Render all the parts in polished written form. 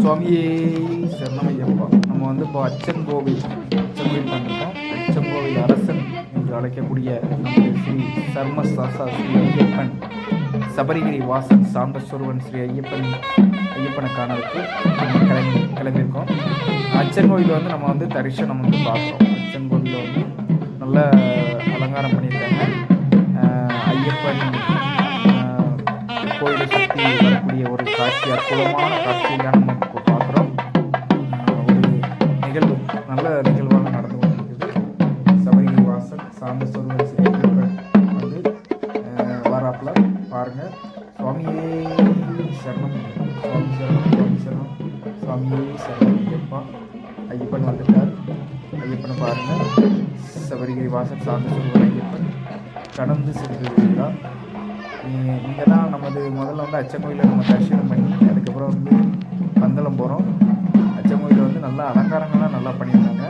சுவாமியே சரணமையப்பா. நம்ம வந்து இப்போ அச்சங்கோவில் பண்ணியிருக்கோம். அச்சங்கோவில் அரசன் என்று அழைக்கக்கூடிய நமது ஸ்ரீ சர்ம சாசா ஸ்ரீ ஐயப்பன் சபரிகிரி வாசன் சாந்தஸ்வருவன் ஸ்ரீ ஐயப்பனை காணதுக்கு கிளம்பியிருக்கோம். அச்சங்கோவில் வந்து நம்ம வந்து தரிசனம் வந்து பார்க்குறோம். அச்சங்கோவிலில் வந்து நல்ல அலங்காரம் பண்ணியிருக்காங்க. ஐயப்பன் கோயிலை சுற்றி வரக்கூடிய ஒரு காட்சி, அற்புதமான காட்சியாக நம்ம இப்போ பார்க்குறோம். ஒரு நிகழ்வு, நல்ல நிகழ்வாக நடந்து கொண்டிருக்குது. சபரிகிரி வாசன் சாந்தஸ்வருவன் ஸ்ரீ ஐயப்பன் வந்து வாராப்பில் பாருங்கள். சுவாமியே சரணம், சுவாமி சரணம், சுவாமி சரணம், சுவாமியே சரணம் ஐயப்பா. ஐயப்பன் வந்துட்டார். ஐயப்பனை பாருங்கள். சபரிகிரி வாசன் சாந்தஸ்வருவன் ஐயப்பன் கடந்து சென்று வருகிறார். இங்கே தான் நமது முதல்ல வந்து அச்சங்கோயிலில் நம்ம தரிசனம் பண்ணி அதுக்கப்புறம் வந்து பந்தளம் போகிறோம். அச்சங்கோயிலில் வந்து நல்லா அலங்காரங்கள்லாம் நல்லா பண்ணியிருந்தாங்க.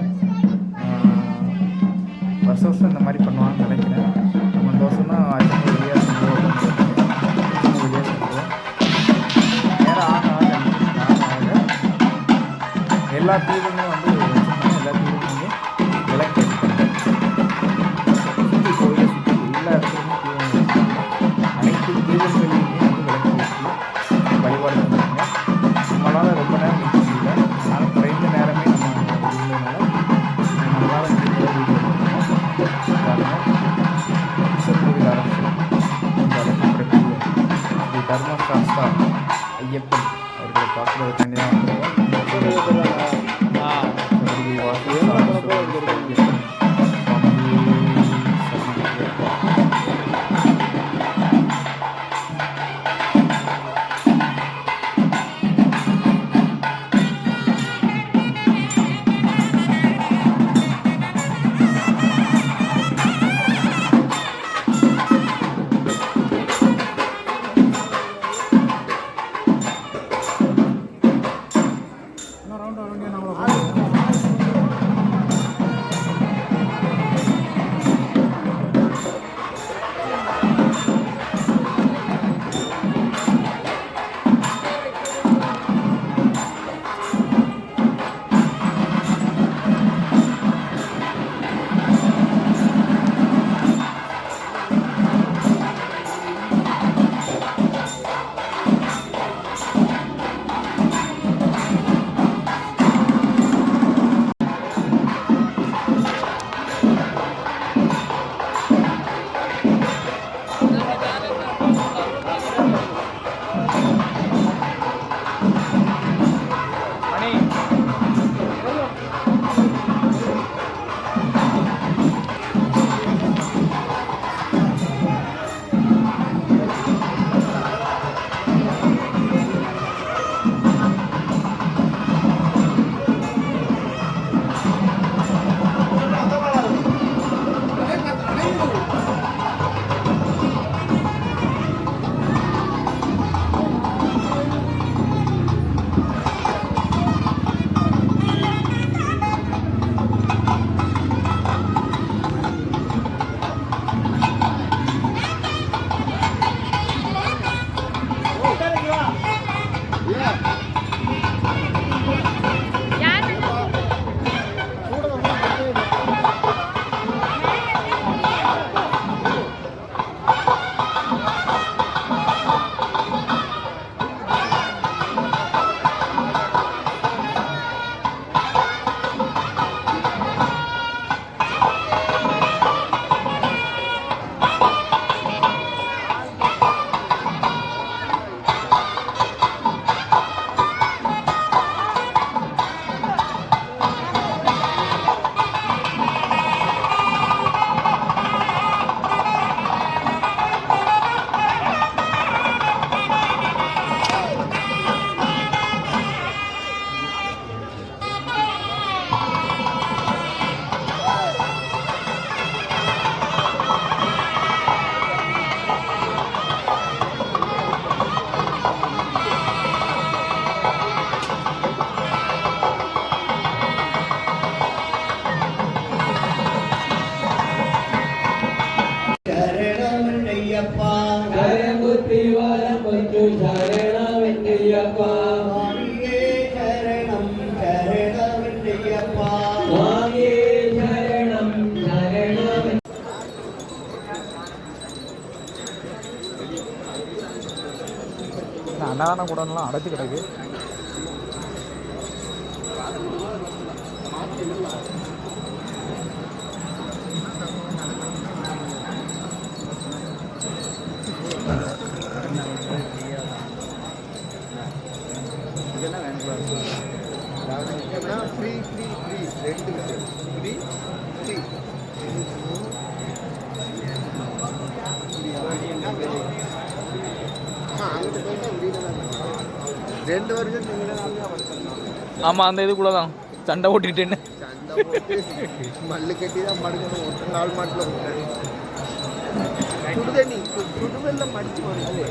வருஷம் இந்த மாதிரி பண்ணுவாங்கன்னு நினைக்கிறேன். நம்ம இந்த வருஷம் தான் அச்சங்கோயில் வழியாக செஞ்சோம். அச்சங்கோயில் வழியாக செஞ்சோம். நேரம் ஆக எல்லா தீவுகளும் வந்து வச்சுருந்தாங்க. எல்லா தீவுகளும் வந்து விளக்கு சுற்றி கோயிலை சுற்றி எல்லா இடத்துலையுமே அனைத்து தீவுகளிலுமே வந்து விளக்கு வச்சு வழிபாடு பண்ணுறாங்க. நம்மளால் ரொம்ப நேரம் நிற்க முடியல. அதனால் குறைந்த நேரமே நம்ம இருந்ததுனால நம்மளால் முடிந்த கோவில் அரசு என்று அழைக்கப்படக்கூடிய ஸ்ரீ தர்மசாஸ்தா ஐயப்பன் அவர்களை பார்க்குறதுக்காண்டி தான் வந்திருக்கோம். அன்னதான கூடலாம் அடைச்சி கிடக்கு. ஆமாம், அந்த இதுக்குள்ள தான் சண்டை ஓட்டிட்டேன்னு மல்லு கட்டி தான் மடுக்கணும். ஒரு நாள் மாட்டில் சுடுதண்ணி சுடுவெல்லாம் மடிச்சு வருது.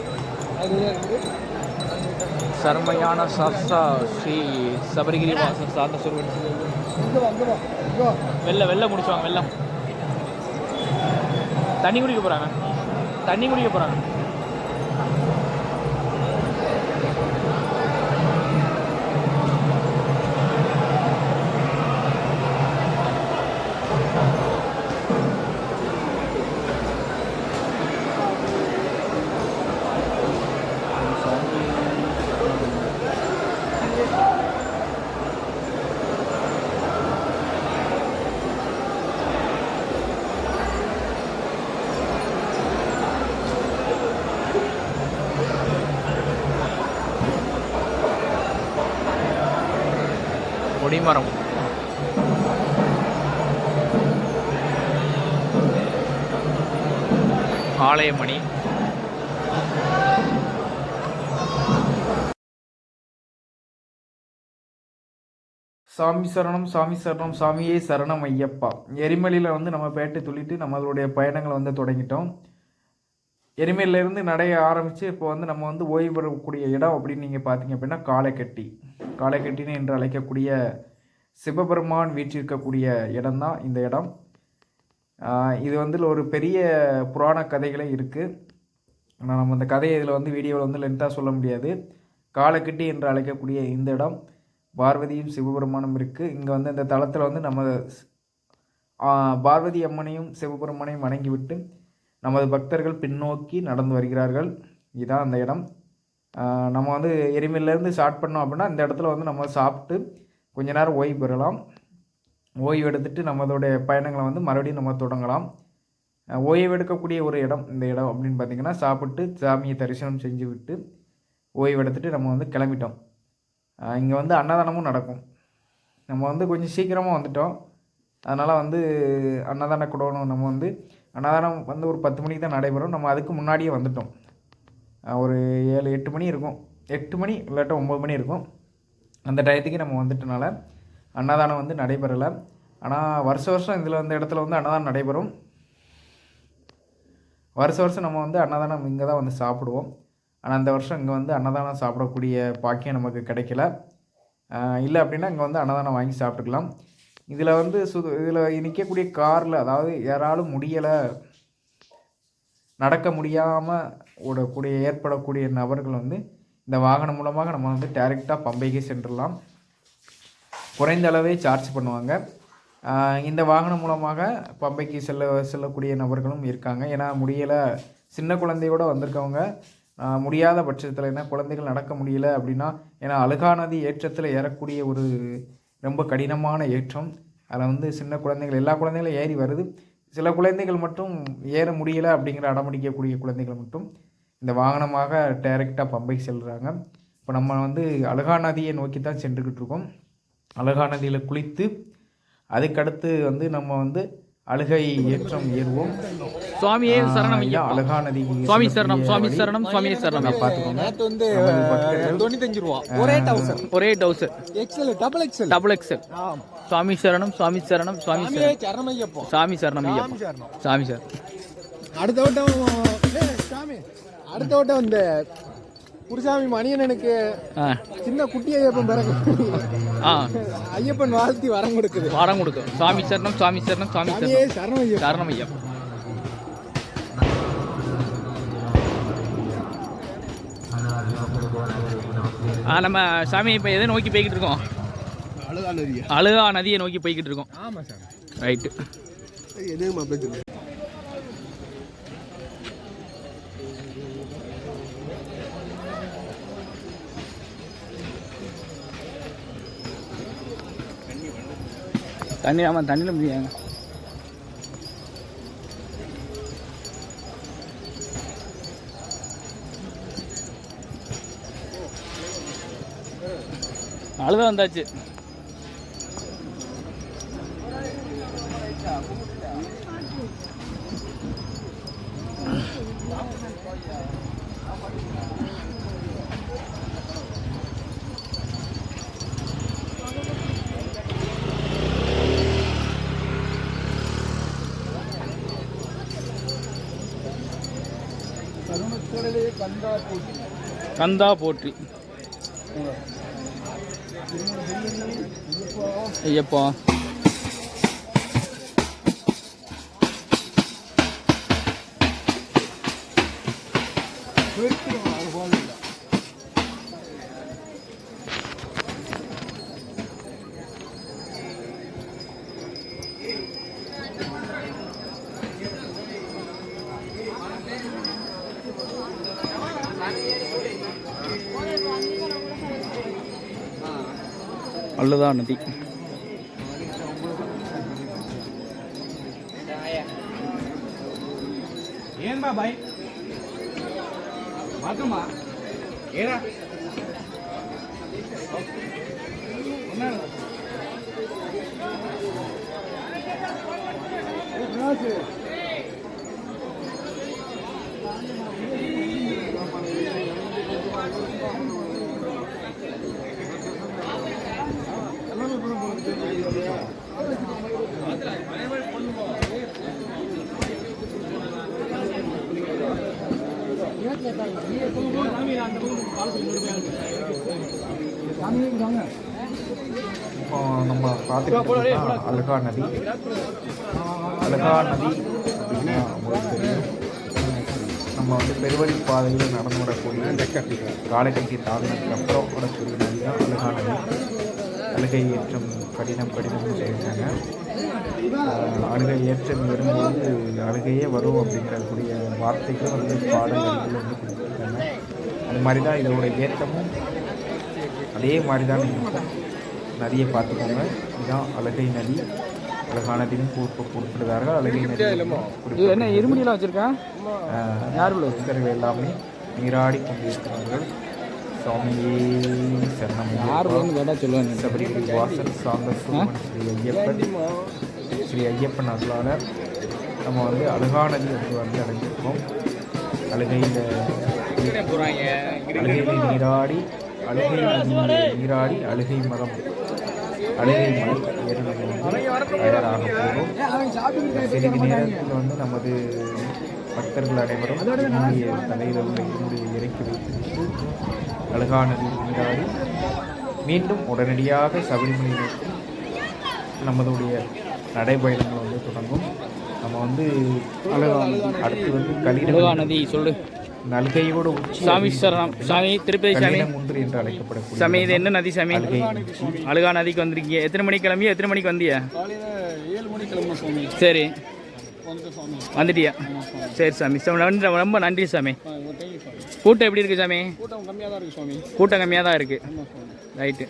சர்மையான சாஸ்தா ஸ்ரீ சபரிகிரி வாசன் சாந்த சுருவன் வெள்ளம் முடிச்சுவாங்க. வெள்ளம் தண்ணி குடிக்க போகிறாங்க. கொடிமரம் ஆலயமணி சாமி சரணம், சாமி சரணம், சாமியே சரணம் ஐயப்பா. எரிமலையில் வந்து நம்ம பேட்டை துள்ளிட்டு நம்மளுடைய பயணங்களை வந்து தொடங்கிட்டோம். எரிமலையிலேருந்து நடைய ஆரம்பித்து இப்போ வந்து நம்ம வந்து ஓய்வு பெறக்கூடிய இடம் அப்படின்னு நீங்கள் பார்த்தீங்க அப்படின்னா காளைக்கட்டின்னு என்று அழைக்கக்கூடிய சிவபெருமான் வீற்றிருக்கக்கூடிய இடம்தான் இந்த இடம். இது வந்து ஒரு பெரிய புராண கதைகளே இருக்குது. ஆனால் நம்ம அந்த கதையை இதில் வந்து வீடியோவில் வந்து லென்த்தாக சொல்ல முடியாது. காளைக்கட்டி என்று அழைக்கக்கூடிய இந்த இடம் பார்வதியும் சிவபெருமானும் இருக்குது. இங்கே வந்து இந்த தளத்தில் வந்து நம்ம பார்வதி அம்மனையும் சிவபெருமானையும் வணங்கிவிட்டு நமது பக்தர்கள் பின்னோக்கி நடந்து வருகிறார்கள். இதுதான் அந்த இடம். நம்ம வந்து எரிமலையிலேருந்து ஸ்டார்ட் பண்ணோம் அப்படின்னா இந்த இடத்துல வந்து நம்ம சாப்பிட்டு கொஞ்ச நேரம் ஓய்வு பெறலாம். ஓய்வு எடுத்துகிட்டு நம்மளுடைய பயணங்களை வந்து மறுபடியும் நம்ம தொடங்கலாம். ஓய்வு எடுக்கக்கூடிய ஒரு இடம் இந்த இடம் அப்படின்னு பார்த்திங்கன்னா, சாப்பிட்டு சாமியை தரிசனம் செஞ்சு விட்டு ஓய்வு எடுத்துகிட்டு நம்ம வந்து கிளம்பிட்டோம். இங்கே வந்து அன்னதானமும் நடக்கும். நம்ம வந்து கொஞ்சம் சீக்கிரமாக வந்துட்டோம். அதனால் வந்து அன்னதான கூடணும். நம்ம வந்து அன்னதானம் வந்து ஒரு 10 மணிக்கு தான் நடைபெறும். நம்ம அதுக்கு முன்னாடியே வந்துட்டோம். ஒரு 7-8 மணி இருக்கும். 8 மணி இல்லாட்ட 9 மணி இருக்கும். அந்த டயத்துக்கு நம்ம வந்துட்டனால அன்னதானம் வந்து நடைபெறலை. ஆனால் வருஷம் இதில் இந்த இடத்துல வந்து அன்னதானம் நடைபெறும். வருஷம் நம்ம வந்து அன்னதானம் இங்கே தான் வந்து சாப்பிடுவோம். ஆனால் அந்த வருஷம் இங்கே வந்து அன்னதானம் சாப்பிடக்கூடிய பாக்கியம் நமக்கு கிடைக்கல. இல்லை அப்படின்னா இங்கே வந்து அன்னதானம் வாங்கி சாப்பிட்டுக்கலாம். இதில் வந்து இதில் நிற்கக்கூடிய காரில், அதாவது யாராலும் முடியலை, நடக்க முடியாமல் ஏற்படக்கூடிய நபர்கள் வந்து இந்த வாகனம் மூலமாக நம்ம வந்து டைரெக்டாக பம்பைக்கே சென்றுடலாம். குறைந்த அளவே சார்ஜ் பண்ணுவாங்க. இந்த வாகனம் மூலமாக பம்பைக்கு செல்லக்கூடிய நபர்களும் இருக்காங்க. ஏன்னா முடியலை, சின்ன குழந்தையோடு வந்திருக்கவங்க முடியாத பட்சத்தில், ஏன்னா குழந்தைகள் நடக்க முடியல அப்படின்னா, ஏன்னா அழுகா நதி ஏற்றத்தில் ஏறக்கூடிய ஒரு ரொம்ப கடினமான ஏற்றம். அதில் வந்து சின்ன குழந்தைகள், எல்லா குழந்தைகளும் ஏறி வருது. சில குழந்தைகள் மட்டும் ஏற முடியலை அப்படிங்கிற அடம்பிடிக்கக்கூடிய குழந்தைகள் மட்டும் இந்த வாகனமாக டைரெக்டாக பம்பைக்கு செல்கிறாங்க. இப்போ நம்ம வந்து அழுகா நதியை நோக்கி தான் சென்றுக்கிட்டு இருக்கோம். அழுகா நதியில் குளித்து அதுக்கடுத்து வந்து நம்ம வந்து அழுகை ஏற்றம் ஏறுவோம். சுவாமியே சரணம் ஐயா. அழுகா நதி சுவாமி சரணம், சுவாமி சரணம், சுவாமியே சரணம். பார்த்துக்கோங்க. வந்து 95 ரூபா ஒரே டவுசர் எக்ஸல் டபுள் எக்ஸல். சுவாமி சரணம், சுவாமி சரணம், சுவாமி சரணம் ஐயப்பா. சாமி சரணம் ஐயப்பா. சாமி சார். அடுத்த வட்டம் இந்த குருசாமி மணியனுக்கு சின்ன குட்டி ஐயப்பன் பிறகு ஐயப்பன் வாழ்த்தி வரம் கொடுக்கும். சுவாமி சரணம், சுவாமி சரணம், சுவாமி சரணம் ஐயப்பா. நம்ம சாமி இப்போ எதை நோக்கி போய்கிட்டு இருக்கோம்? அழுகா நதியை நோக்கி போய்கிட்டு இருக்கோம். ஆமாம் சார், ரைட்டு. தண்ணி ஆமாம் தண்ணியில் முடியாங்க. அழுதான் வந்தாச்சு. கந்தா போற்றி ஐயப்பா. அழுதான் நதி. ஏன் பாய் வாக்கம்மா ஏரா இப்போ நம்ம பார்த்துக்கிட்டு அழகா நதி. அழகா நதி அப்படின்னா உங்களுக்கு தெரியும், நம்ம வந்து பெருவழி பாதையில் நடந்து வரக்கூடிய காலக்கட்டி தாழ்ந்ததுக்கு அப்புறம் வரக்கூடிய நதி தான் அழகா நதி. அழுகை ஏற்றம் கடினம்னு சொல்லியிருக்காங்க. அழுகை ஏற்றம் வரும்போது அழுகையே வரும் அப்படிங்கிறக்கூடிய வார்த்தைகள் வந்து பாடல்கள் வந்து கொடுத்துருக்காங்க. அது மாதிரி தான் இதோட ஏற்றமும் அதே மாதிரி தான் இருக்கும். நதியை பார்த்துக்கோங்க. இதுதான் அழகை நதி. அழகான நதியும் குறிப்பிடுறார்கள். அழகை நதி என்ன இருமுடியெல்லாம் வச்சுருக்கேன் இருக்கிறவை எல்லாமே நீராடி கொண்டிருக்கிறார்கள். சுவாமியே சரணம். சபரிகிரி வாசல் சாந்தசூரன் ஸ்ரீ ஐயப்பன் அருளாளர் நம்ம வந்து அழகா நதி வந்து அடைஞ்சிருக்கோம். அழுகையில் நீராடி அழுகை மரம் அழுகை மலை ஏறுவது தயாராக போகும். சிறிது நேரத்தில் வந்து நமது பக்தர்கள் அனைவரும் என்னுடைய தலையில் உள்ள என்னுடைய இறக்கி வைத்துவிட்டு அழகா நதி நீராடி மீண்டும் உடனடியாக சபரிமலை நோக்கி நமதுடைய நடைபயணங்கள் வந்து தொடங்கும். நம்ம வந்து அடுத்து வந்து அழகா நதி சொல்லு நல்கையோடு சாமி சரணம். சாமி திருப்பதி சாமி முன்று என்று அழைக்கப்படக்கூடிய சாமி. இது என்ன நதி சாமி? அழகா நதிக்கு வந்திருக்கீங்க. எத்தனை மணிக்கு கிளம்பி எத்தனை மணிக்கு வந்தியா? 7 மணிக்கு கிளம்பும் சாமி. சரி வந்துட்டியா? சரி சாமி. ரொம்ப நன்றி சாமி. கூட்டம் எப்படி இருக்கு சாமி? கூட்டம் கம்மியாக தான் இருக்கு சாமி. கூட்டம் கம்மியாக தான் இருக்கு. ரைட்டு.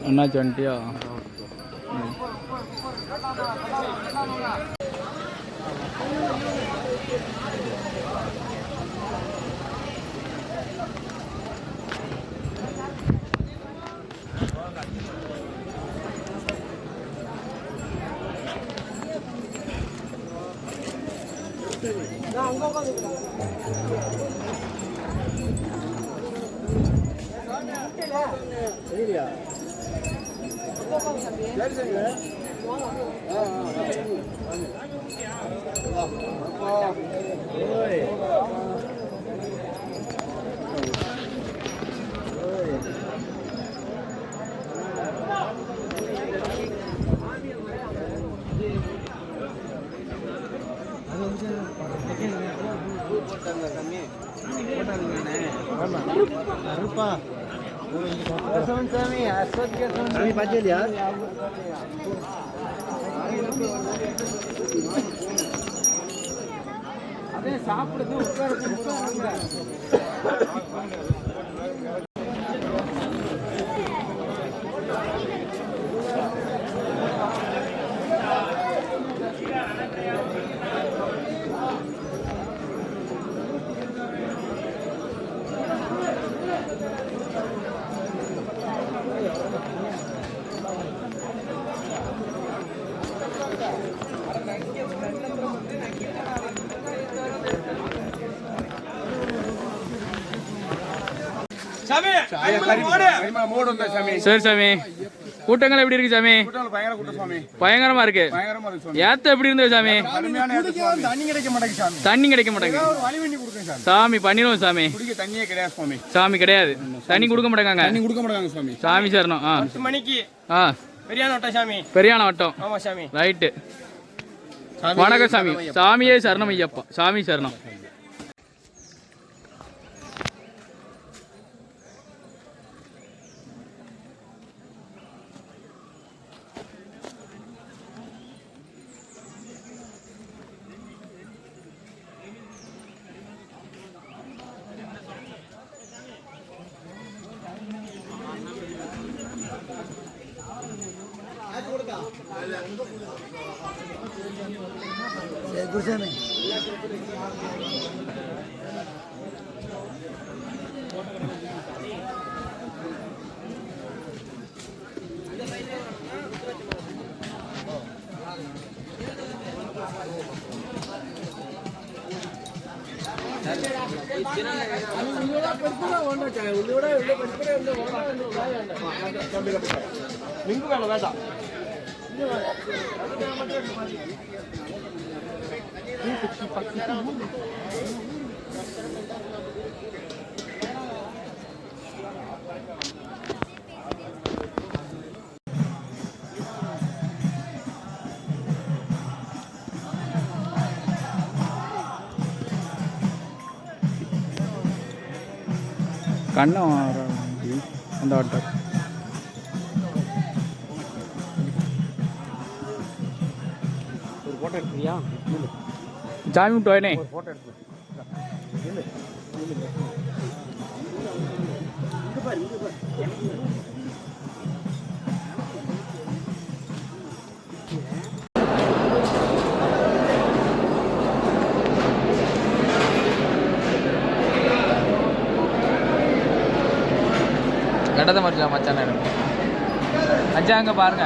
அண்ணாச்சி வந்துட்டியா? சாப்பிடுறது உட்கார சரி சாமி. கூட்டங்கள் எப்படி இருக்கு சாமி? பயங்கரமா இருக்கு. ஏத்த எப்படி இருந்தது சாமி? தண்ணி கிடைக்க மாட்டேங்குது சாமி. பண்ணிடுவோம் சாமி. சாமி கிடையாது, தண்ணி கொடுக்க மாட்டேங்க சாமி. சரணம். பெரியான வட்டம். ரைட்டு. வணக்கம் சாமி. சாமியே சரணம் ஐயப்பா. சாமி சரணம். கண்ணம் அந்த ஆட்டோ ஒரு போட்டோ எடுக்கிறியா? சாமி விட்டோனே போட்டோ எடுத்து கடத்தை மறிச்சா மச்சான் எனக்கு மச்சான் அங்கே பாருங்க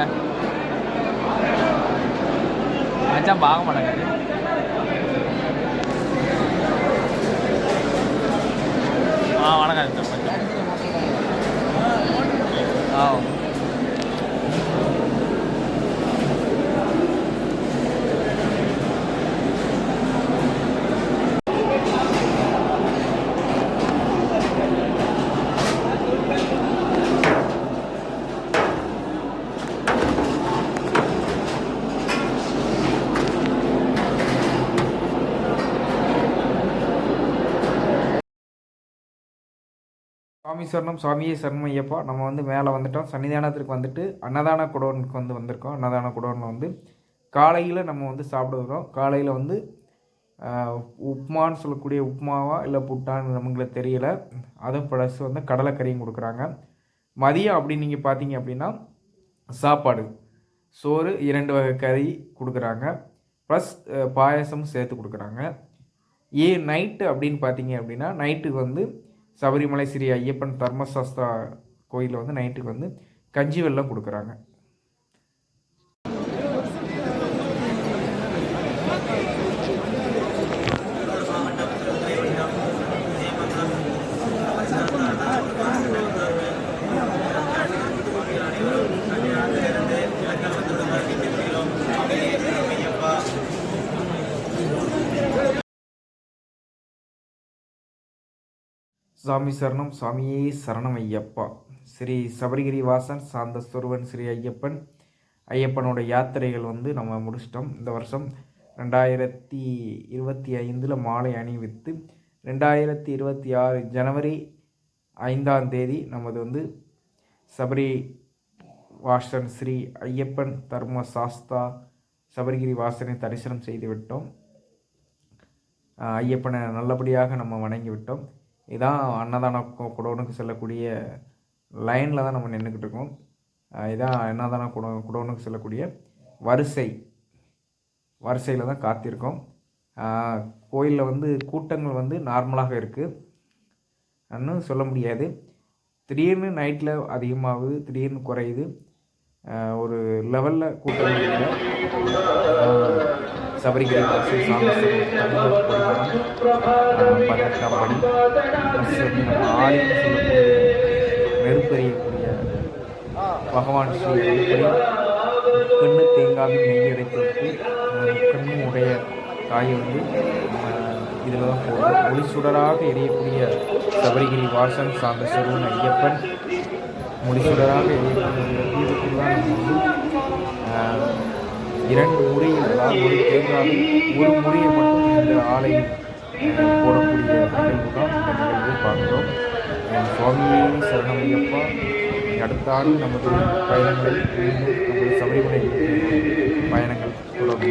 மச்சான் பார்க்க மாட்டேங்க வணக்கம் மச்சான் சாமி சரணம். சாமியே சரணம் ஐயப்பா. நம்ம வந்து மேலே வந்துட்டோம். சன்னிதானத்திற்கு வந்துட்டு அன்னதான குடோனுக்கு வந்திருக்கோம். அன்னதான குடோனில் வந்து காலையில் நம்ம வந்து சாப்பிடுவோம். காலையில் வந்து உப்புமான்னு சொல்லக்கூடிய உப்புமாவா இல்லை புட்டான்னு நமங்களுக்கு தெரியலை. அதுவும் ப்ளஸ் வந்து கடலைக்கறியும் கொடுக்குறாங்க. மதியம் அப்படின்னு நீங்கள் பார்த்தீங்க அப்படின்னா சாப்பாடு சோறு 2 வகை கறி கொடுக்குறாங்க. ப்ளஸ் பாயசமும் சேர்த்து கொடுக்குறாங்க. நைட்டு அப்படின்னு பார்த்தீங்க அப்படின்னா நைட்டுக்கு வந்து சபரிமலை ஸ்ரீ ஐயப்பன் தர்மசாஸ்திரா கோயிலில் வந்து நைட்டுக்கு வந்து கஞ்சி வெல்லம் கொடுக்குறாங்க. சாமி சரணம், சாமியே சரணம் ஐயப்பா. ஸ்ரீ சபரிகிரி வாசன் சாந்த சொருவன் ஸ்ரீ ஐயப்பனோட யாத்திரைகள் வந்து நம்ம முடிச்சிட்டோம். இந்த வருஷம் 2025 மாலை அணிவித்து 2026 ஜனவரி 5ஆம் தேதி நமது வந்து சபரி வாசன் ஸ்ரீ ஐயப்பன் தர்ம சாஸ்தா சபரிகிரி வாசனை தரிசனம் செய்து விட்டோம். ஐயப்பனை நல்லபடியாக நம்ம வணங்கி விட்டோம். இதான் அன்னதான குடோனுக்கு செல்லக்கூடிய லைனில் தான் நம்ம நின்றுக்கிட்டு இருக்கோம். இதான் அன்னதான குடோனுக்கு செல்லக்கூடிய வரிசையில் தான் காத்திருக்கோம். கோயிலில் வந்து கூட்டங்கள் வந்து நார்மலாக இருக்குன்னு சொல்ல முடியாது. திடீர்னு நைட்டில் அதிகமாகுது, திடீர்னு குறையுது. ஒரு லெவலில் கூட்டங்கள் இல்லை. சபரிகிரி வாசல் சாமி 18ஆம் படி நம்ம ஆலயம் சொல்லக்கூடிய நெருப்பெறியக்கூடிய பகவான் ஸ்ரீ கண்ணு தேங்காவின் நெய் அடைத்து விட்டு கண்ணு உடைய காயை வந்து இதில் தான் போடுவோம். ஒளி சுடராக எரியக்கூடிய சபரிகிரி வாசன் சாந்த சொருவன் ஐயப்பன் முடிசுடராக எரியக்கூடிய தீபத்தில் தான் நம்ம வந்து 2 முறையில், அதாவது ஒரு தேங்காவில் ஒரு முறையை மட்டும் இந்த ஆலையில் போடக்கூடிய நிகழ்வு தான் இந்த நிகழ்வை பார்க்கிறோம். சுவாமியே சரணம் ஐயப்பா. அடுத்த ஆண்டு நமது பயணங்கள் நமது சபரிமலை பயணங்கள் தொடர்ந்து